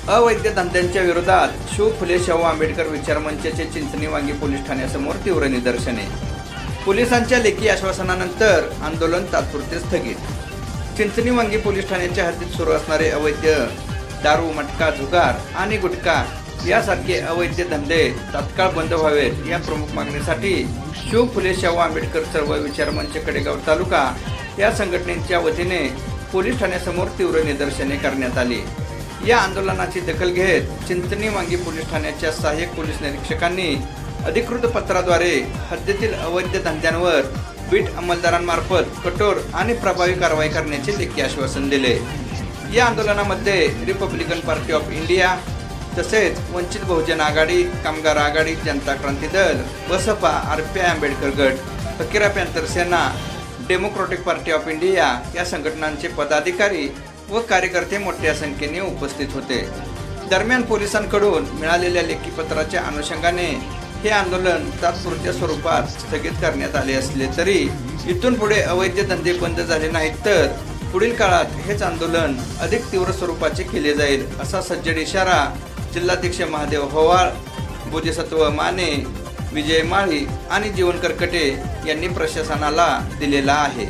अवैध धंद्यांच्या विरोधात शिव फुले शाहू आंबेडकर विचार मंचाचे चिंचणी वांगी पोलीस ठाण्यासमोर तीव्र निदर्शने। पोलिसांच्या लेखी आश्वासनानंतर आंदोलन तात्पुरते स्थगित। चिंचणी वांगी पोलीस ठाण्याच्या हद्दीत सुरू असणारे अवैध दारू, मटका, जुगार आणि गुटखा यासारखे अवैध धंदे तात्काळ बंद व्हावेत या प्रमुख मागणीसाठी शिव फुले शाहू आंबेडकर चळवळ विचार मंच कडेगाव तालुका या संघटनेच्या वतीने पोलीस ठाण्यासमोर तीव्र निदर्शने करण्यात आली। या आंदोलनाची दखल घेत चिंचणी वांगी पोलीस ठाण्याच्या सहाय्यक पोलीस निरीक्षकांनी अधिकृत पत्राद्वारे हद्दीतील अवैध धंद्यांवर बीट अंमलदारांमार्फत कठोर आणि प्रभावी कारवाई करण्याचे लेखी आश्वासन दिले। या आंदोलनामध्ये रिपब्लिकन पार्टी ऑफ इंडिया तसेच वंचित बहुजन आघाडी, कामगार आघाडी, जनता क्रांती दल, बसपा, आरपीआय आंबेडकर गट, Fakira panther Sena, democratic party of India या संघटनांचे पदाधिकारी व कार्यकर्ते मोठ्या संख्येने उपस्थित होते। दरम्यान पोलिसांकडून मिळालेल्या लेखी पत्राच्या अनुषंगाने हे आंदोलन तात्पुरत्या स्वरूपात स्थगित करण्यात आले असले तरी इथून पुढे अवैध धंदे बंद झाले नाहीत तर पुढील काळात हेच आंदोलन अधिक तीव्र स्वरूपाचे केले जाईल असा सज्जड इशारा जिल्हाध्यक्ष महादेव होवाळ, बोधिसत्व माने, विजय माळी आणि जीवन करकटे यांनी प्रशासनाला दिलेला आहे।